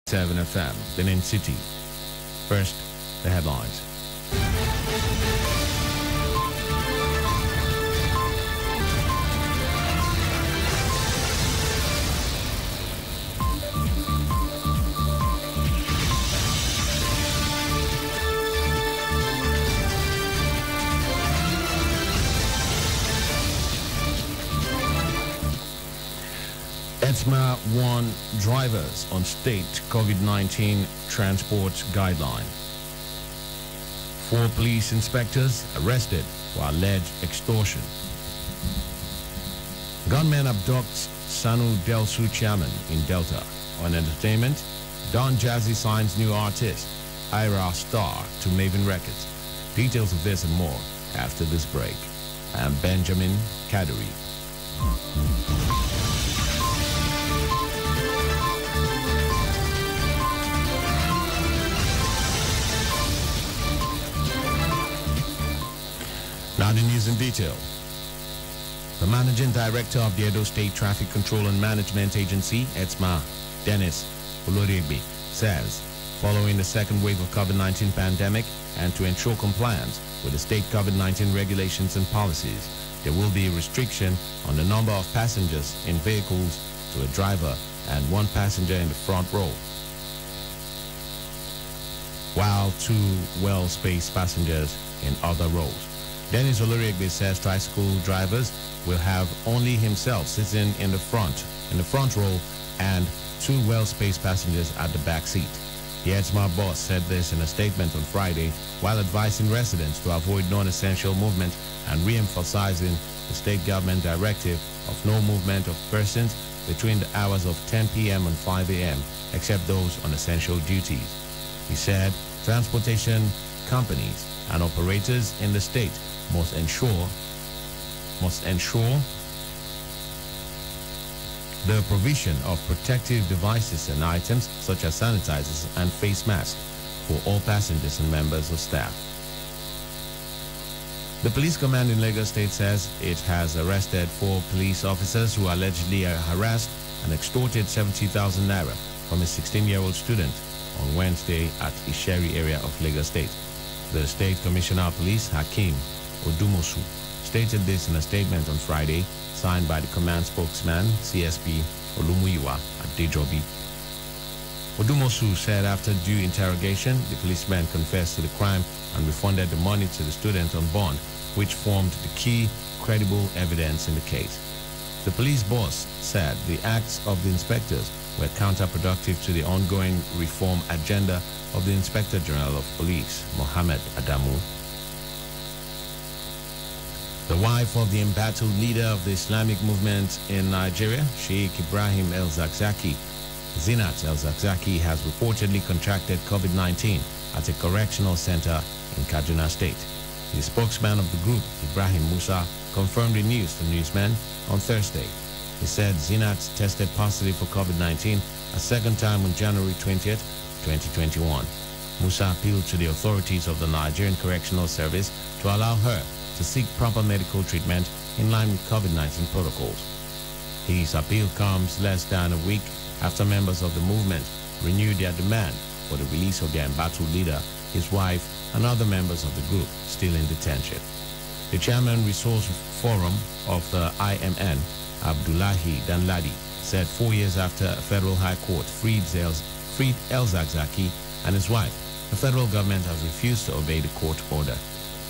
7 FM, Benin City. First, the headlines. ETSMA warned drivers on state COVID-19 transport guideline. 4 police inspectors arrested for alleged extortion. Gunman abducts Sanu Delsu chairman in Delta. On entertainment, Don Jazzy signs new artist, Ira Star, to Maven Records. Details of this and more after this break. I am Benjamin Kaduri. Now the news in detail. The Managing Director of the Edo State Traffic Control and Management Agency, ETSMA, Dennis Oloriegbe, says, following the second wave of COVID-19 pandemic and to ensure compliance with the state COVID-19 regulations and policies, there will be a restriction on the number of passengers in vehicles to a driver and 1 passenger in the front row, while 2 well-spaced passengers in other rows. Dennis Oloriegbe says tricycle drivers will have only himself sitting in the front row and 2 well-spaced passengers at the back seat. The ETSMA boss said this in a statement on Friday while advising residents to avoid non-essential movement and re-emphasizing the state government directive of no movement of persons between the hours of 10 p.m. and 5 a.m. except those on essential duties. He said transportation companies and operators in the state must ensure the provision of protective devices and items such as sanitizers and face masks for all passengers and members of staff. The police command in Lagos State says it has arrested 4 police officers who allegedly harassed and extorted 70,000 naira from a 16-year-old student on Wednesday at Isheri area of Lagos State. The State Commissioner of Police, Hakeem Odumosu, stated this in a statement on Friday, signed by the command spokesman, CSP Olumuyiwa Adejobi. Odumosu said after due interrogation, the policeman confessed to the crime and refunded the money to the student on bond, which formed the key credible evidence in the case. The police boss said the acts of the inspectors were counterproductive to the ongoing reform agenda of the Inspector General of Police, Mohammed Adamu. The wife of the embattled leader of the Islamic movement in Nigeria, Sheikh Ibrahim El-Zakzaki, Zinat El-Zakzaki, has reportedly contracted COVID-19 at a correctional center in Kaduna State. The spokesman of the group, Ibrahim Musa, confirmed the news to newsmen on Thursday. He said Zinat tested positive for COVID-19 a second time on January 20th, 2021. Musa appealed to the authorities of the Nigerian Correctional Service to allow her to seek proper medical treatment in line with COVID-19 protocols. His appeal comes less than a week after members of the movement renewed their demand for the release of their embattled leader, his wife, and other members of the group still in detention. The chairman resource forum of the IMN, Abdullahi Danladi, said 4 years after a federal high court freed El-Zakzaki and his wife, the federal government has refused to obey the court order.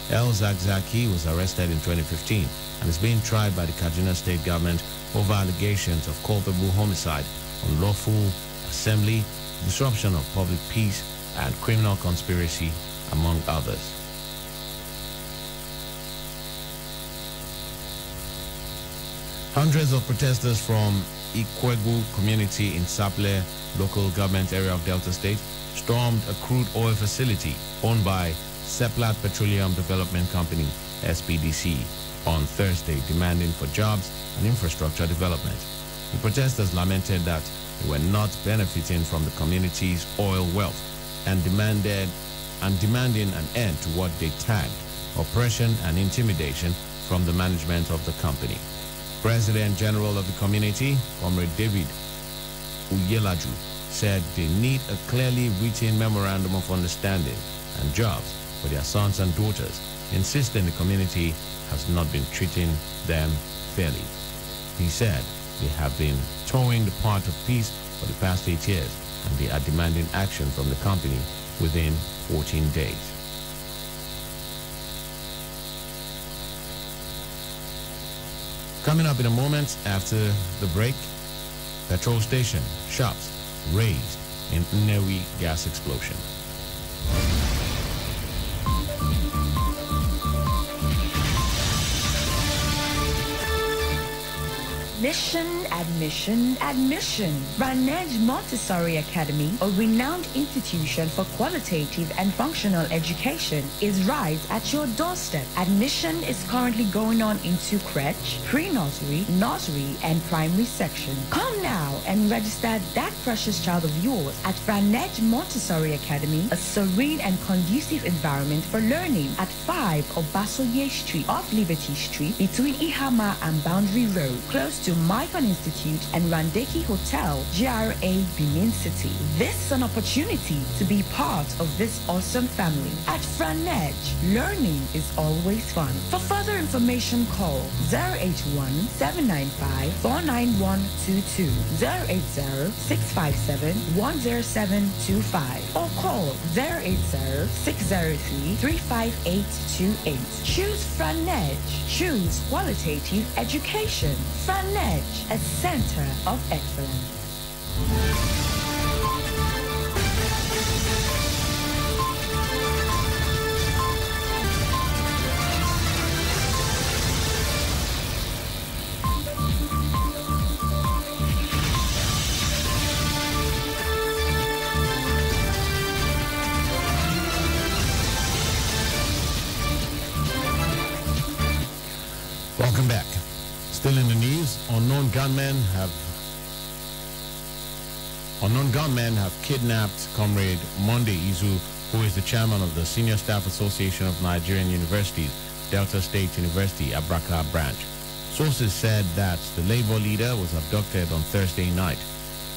El-Zakzaki was arrested in 2015 and is being tried by the Kaduna State government over allegations of culpable homicide, unlawful assembly, disruption of public peace, and criminal conspiracy, among others. Hundreds of protesters from Ikwegu community in Saple local government area of Delta State stormed a crude oil facility owned by Seplat Petroleum Development Company, SPDC, on Thursday, demanding for jobs and infrastructure development. The protesters lamented that they were not benefiting from the community's oil wealth and demanding an end to what they tagged oppression and intimidation from the management of the company. President General of the community, Comrade David Uyelaju, said they need a clearly written memorandum of understanding and jobs for their sons and daughters, insisting the community has not been treating them fairly. He said they have been towing the path of peace for the past 8 years, and they are demanding action from the company within 14 days. Coming up in a moment after the break, petrol station, shops razed in Nnewi gas explosion. Admission. Franej Montessori Academy, a renowned institution for qualitative and functional education, is right at your doorstep. Admission is currently going on into crèche, pre-nursery, nursery, and primary section. Come now and register that precious child of yours at Franej Montessori Academy, a serene and conducive environment for learning at 5 Obasoye Street off Liberty Street between Ihama and Boundary Road, close to Micon Institute and Randeki Hotel, GRA, Benin City. This is an opportunity to be part of this awesome family. At Franej, learning is always fun. For further information, call 081-795-49122, 080-657-10725, or call 080-603-35828. Choose Franej. Choose qualitative education. Franej, a center of excellence. Welcome back. Still in the news, unknown gunmen have kidnapped Comrade Monday Izu, who is the chairman of the Senior Staff Association of Nigerian Universities, Delta State University, Abraka branch. Sources said that the labor leader was abducted on Thursday night.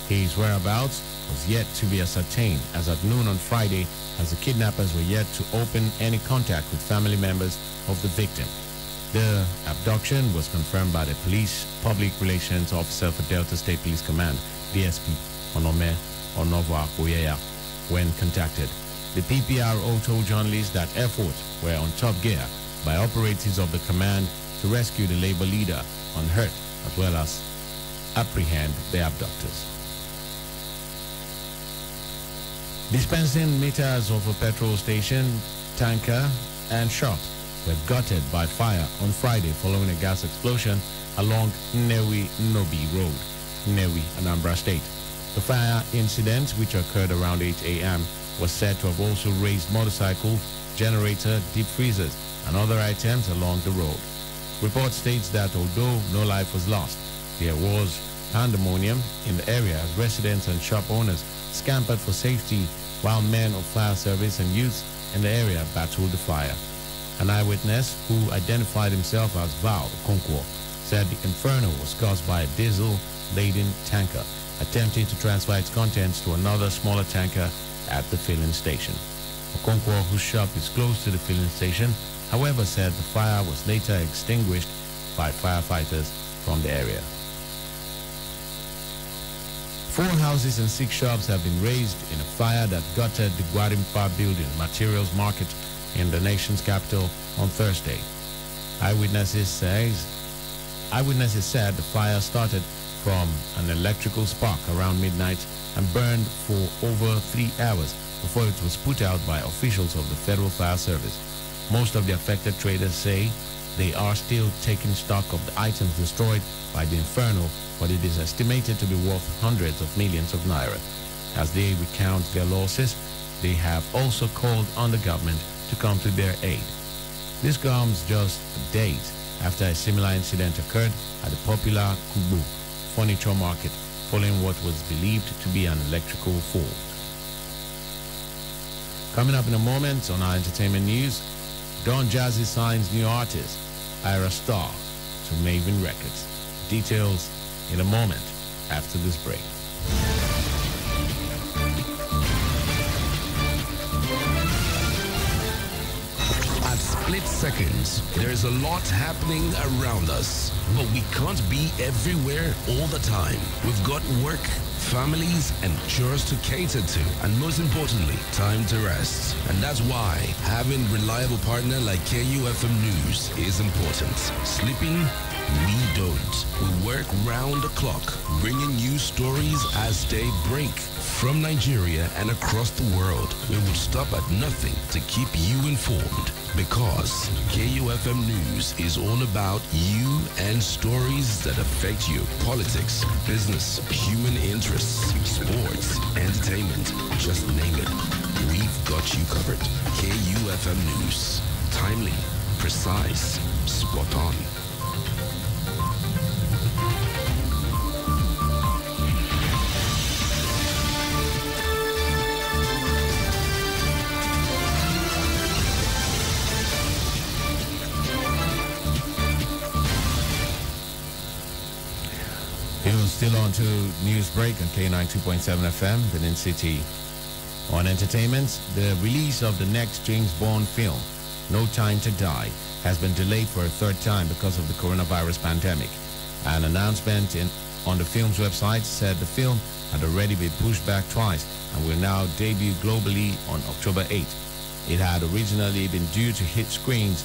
His whereabouts was yet to be ascertained, as at noon on Friday, as the kidnappers were yet to open any contact with family members of the victim. The abduction was confirmed by the police public relations officer for Delta State Police Command, DSP Onome Onova Oyeya, when contacted. The PPRO told journalists that efforts were on top gear by operatives of the command to rescue the labor leader unhurt, as well as apprehend the abductors. Dispensing meters of a petrol station, tanker, and shop were gutted by fire on Friday following a gas explosion along Nnewi-Nnobi Road, Nnewi, Anambra State. The fire incident, which occurred around 8 a.m., was said to have also raised motorcycles, generator, deep freezers, and other items along the road. Report states that although no life was lost, there was pandemonium in the area as residents and shop owners scampered for safety while men of fire service and youths in the area battled the fire. An eyewitness, who identified himself as Val Okonkwo, said the inferno was caused by a diesel-laden tanker attempting to transfer its contents to another smaller tanker at the filling station. Okonkwo, whose shop is close to the filling station, however, said the fire was later extinguished by firefighters from the area. 4 houses and 6 shops have been razed in a fire that gutted the Gwarimpa Building Materials Market in the nation's capital on Thursday. Eyewitnesses said the fire started from an electrical spark around midnight and burned for over 3 hours before it was put out by officials of the Federal Fire Service. Most of the affected traders say they are still taking stock of the items destroyed by the inferno, but it is estimated to be worth hundreds of millions of naira. As they recount their losses, they have also called on the government to come to their aid. This comes just days after a similar incident occurred at the popular Kubu furniture market following what was believed to be an electrical fault. Coming up in a moment on our entertainment news, Don Jazzy signs new artist Ira Star to Maven Records. Details in a moment after this break. split seconds. There's a lot happening around us, but we can't be everywhere all the time. We've got work, families, and chores to cater to, and most importantly, time to rest. And that's why having reliable partner like KUFM News is important. Sleeping? We don't. We work round the clock, bringing you stories as they break. From Nigeria and across the world, we will stop at nothing to keep you informed, because KUFM News is all about you and stories that affect you. Politics, business, human interests, sports, entertainment, just name it. We've got you covered. KUFM News. Timely, precise, spot on. You're still on to Newsbreak on K92.7 FM, Benin City. On entertainment, the release of the next James Bond film, No Time to Die, has been delayed for a third time because of the coronavirus pandemic. An announcement on the film's website said the film had already been pushed back twice and will now debut globally on October 8. It had originally been due to hit screens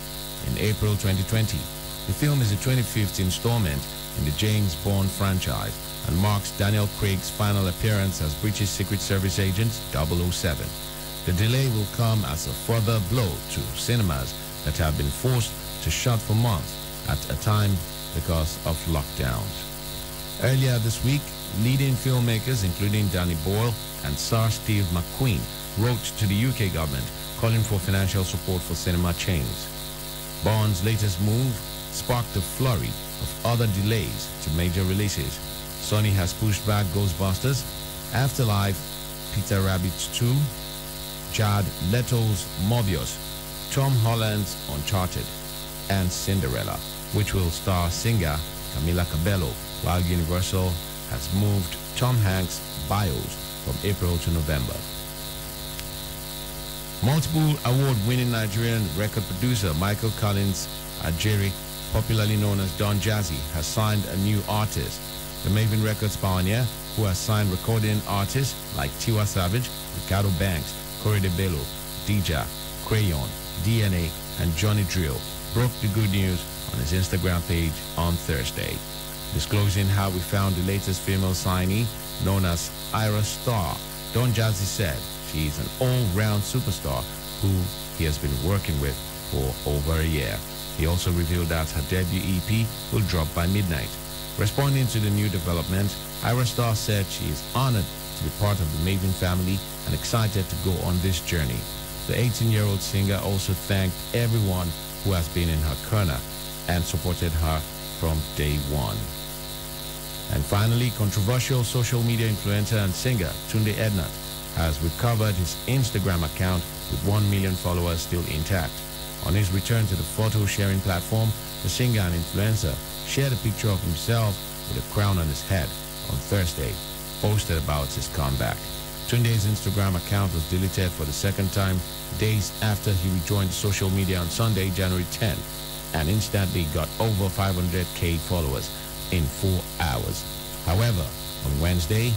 in April 2020. The film is the 25th installment in the James Bond franchise and marks Daniel Craig's final appearance as British Secret Service agent 007. The delay will come as a further blow to cinemas that have been forced to shut for months at a time because of lockdowns. Earlier this week, leading filmmakers including Danny Boyle and Sir Steve McQueen wrote to the UK government calling for financial support for cinema chains. Bond's latest move sparked a flurry of other delays to major releases. Sony has pushed back Ghostbusters, Afterlife, Peter Rabbit 2, Jared Leto's Morbius, Tom Holland's Uncharted, and Cinderella, which will star singer Camila Cabello, while Universal has moved Tom Hanks' Bios from April to November. Multiple award-winning Nigerian record producer Michael Collins Ajeri, popularly known as Don Jazzy, has signed a new artist. The Maven Records pioneer, who has signed recording artists like Tiwa Savage, Ricardo Banks, Corey De Bello, Dija, Crayon, DNA, and Johnny Drill, broke the good news on his Instagram page on Thursday, disclosing how we found the latest female signee, known as Ira Star. Don Jazzy said she is an all-round superstar who he has been working with for over a year. He also revealed that her debut EP will drop by midnight. Responding to the new development, Ira Star said she is honored to be part of the Maven family and excited to go on this journey. The 18-year-old singer also thanked everyone who has been in her corner and supported her from day one. And finally, controversial social media influencer and singer Tunde Ednut has recovered his Instagram account with 1 million followers still intact. On his return to the photo-sharing platform, the singer and influencer shared a picture of himself with a crown on his head on Thursday, posted about his comeback. Tunde's Instagram account was deleted for the second time days after he rejoined social media on Sunday, January 10, and instantly got over 500k followers in 4 hours. However, on Wednesday,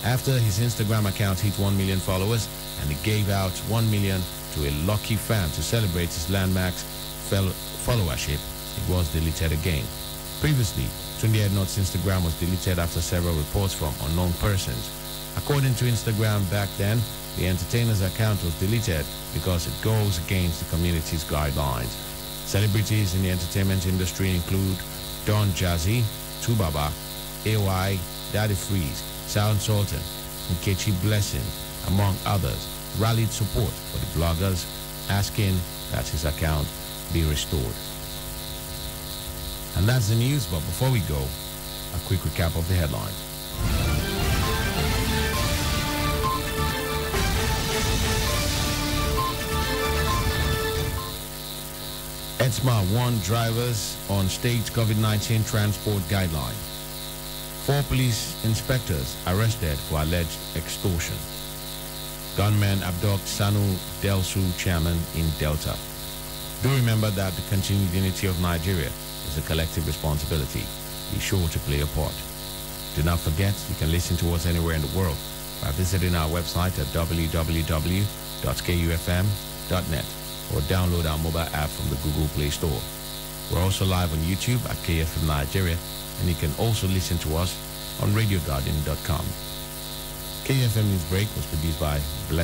after his Instagram account hit 1 million followers and he gave out 1 million to a lucky fan to celebrate his landmark's followership, it was deleted again. Previously, Tunde Ednut's Instagram was deleted after several reports from unknown persons. According to Instagram back then, the entertainer's account was deleted because it goes against the community's guidelines. Celebrities in the entertainment industry include Don Jazzy, Tubaba, AY, Daddy Freeze, Sound Sultan, Nkechi Blessing, among others, rallied support for the bloggers, asking that his account be restored. And that's the news, but before we go, a quick recap of the headlines. ETSMA warned drivers on state COVID-19 transport guideline. 4 police inspectors arrested for alleged extortion. Gunmen abduct Sanu Delsu chairman in Delta. Do remember that the continued unity of Nigeria is a collective responsibility. Be sure to play a part. Do not forget, you can listen to us anywhere in the world by visiting our website at www.kufm.net or download our mobile app from the Google Play Store. We're also live on YouTube at KFM Nigeria, and you can also listen to us on radioguardian.com. KFM News Break was produced by Blessing.